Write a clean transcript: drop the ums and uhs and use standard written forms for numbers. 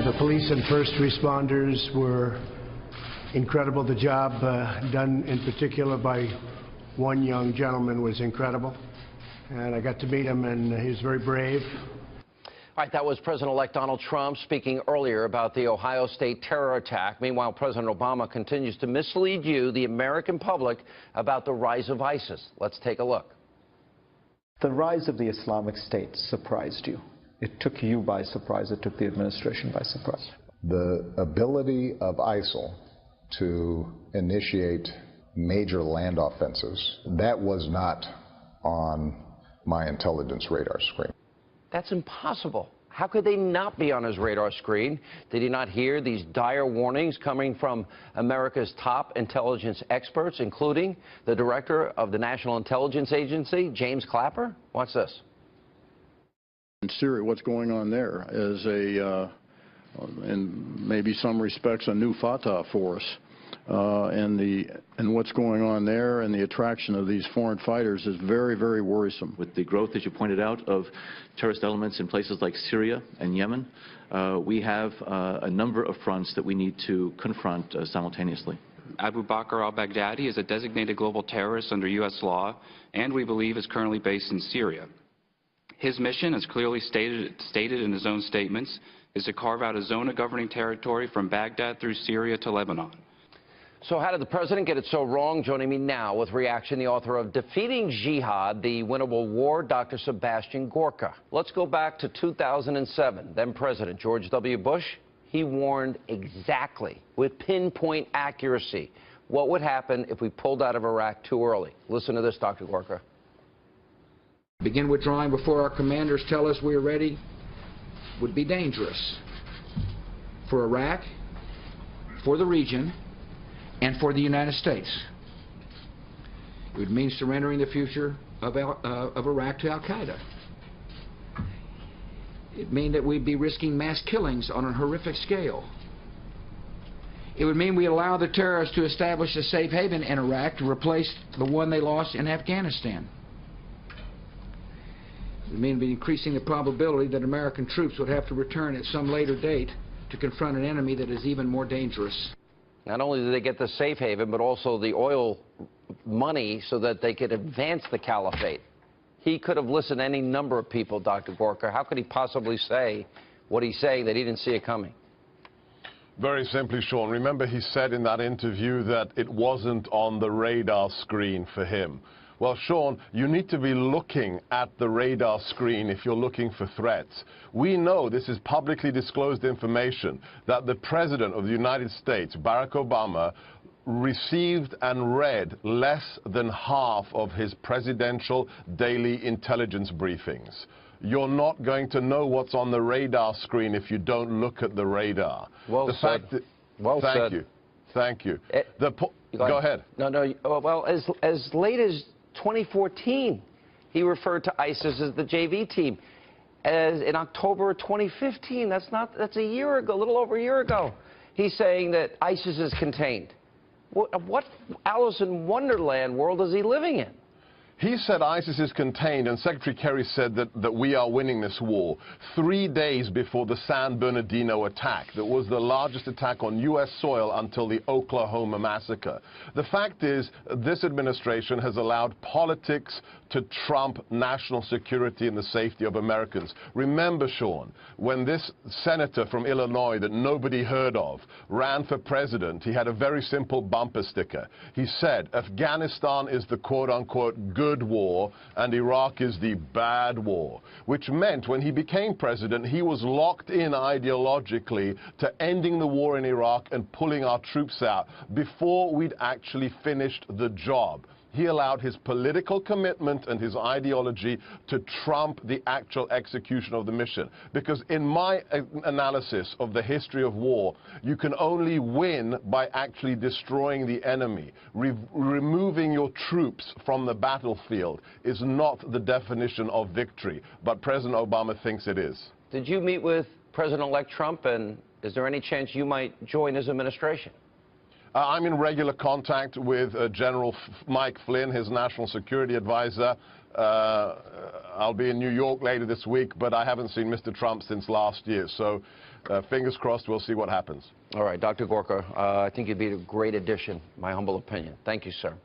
The police and first responders were incredible. The job done in particular by one young gentleman was incredible. And I got to meet him, and he was very brave. All right, that was President-elect Donald Trump speaking earlier about the Ohio State terror attack. Meanwhile, President Obama continues to mislead you, the American public, about the rise of ISIS. Let's take a look. The rise of the Islamic State surprised you. It took you by surprise. It took the administration by surprise. The ability of ISIL to initiate major land offensives, that was not on my intelligence radar screen. That's impossible. How could they not be on his radar screen? Did he not hear these dire warnings coming from America's top intelligence experts, including the director of the National Intelligence Agency, James Clapper? Watch this. In Syria, what's going on there is in maybe some respects, a new Fatah force. And what's going on there and the attraction of these foreign fighters is very, very worrisome. With the growth, as you pointed out, of terrorist elements in places like Syria and Yemen, we have a number of fronts that we need to confront simultaneously. Abu Bakr al-Baghdadi is a designated global terrorist under U.S. law, and we believe is currently based in Syria. His mission, as clearly stated in his own statements, is to carve out a zone of governing territory from Baghdad through Syria to Lebanon. So how did the president get it so wrong? Joining me now with reaction, the author of Defeating Jihad, The Winnable War, Dr. Sebastian Gorka. Let's go back to 2007. Then President George W. Bush, he warned exactly, with pinpoint accuracy, what would happen if we pulled out of Iraq too early. Listen to this, Dr. Gorka. Begin withdrawing before our commanders tell us we are ready would be dangerous for Iraq, for the region, and for the United States. It would mean surrendering the future of Iraq to al-Qaeda. It would mean that we'd be risking mass killings on a horrific scale. It would mean we allow the terrorists to establish a safe haven in Iraq to replace the one they lost in Afghanistan. It would mean increasing the probability that American troops would have to return at some later date to confront an enemy that is even more dangerous. Not only did they get the safe haven, but also the oil money so that they could advance the caliphate. He could have listened to any number of people, Dr. Gorka. How could he possibly say what he's saying that he didn't see it coming? Very simply, Sean. Remember, he said in that interview that it wasn't on the radar screen for him. Well, Sean, you need to be looking at the radar screen if you're looking for threats. We know, this is publicly disclosed information, that the President of the United States, Barack Obama, received and read less than half of his presidential daily intelligence briefings. You're not going to know what's on the radar screen if you don't look at the radar. Well said. Well said. Thank you. Thank you. Go ahead. No. Well, as late as 2014, he referred to ISIS as the JV team. As in October 2015, that's a year ago, a little over a year ago, he's saying that ISIS is contained. What Alice in Wonderland world is he living in? He said ISIS is contained, and Secretary Kerry said that we are winning this war 3 days before the San Bernardino attack. That was the largest attack on U.S. soil until the Oklahoma massacre. The fact is, this administration has allowed politics to trump national security and the safety of Americans. Remember, Sean, when this senator from Illinois that nobody heard of ran for president, he had a very simple bumper sticker. He said, Afghanistan is the quote-unquote good war and Iraq is the bad war, which meant when he became president, he was locked in ideologically to ending the war in Iraq and pulling our troops out before we'd actually finished the job. He allowed his political commitment and his ideology to trump the actual execution of the mission. Because in my analysis of the history of war, you can only win by actually destroying the enemy. Removing your troops from the battlefield is not the definition of victory, but President Obama thinks it is. Did you meet with President-elect Trump, and is there any chance you might join his administration? I'm in regular contact with General Mike Flynn, his national security advisor. I'll be in New York later this week, but I haven't seen Mr. Trump since last year. So fingers crossed, we'll see what happens. All right, Dr. Gorka, I think you'd be a great addition, my humble opinion. Thank you, sir.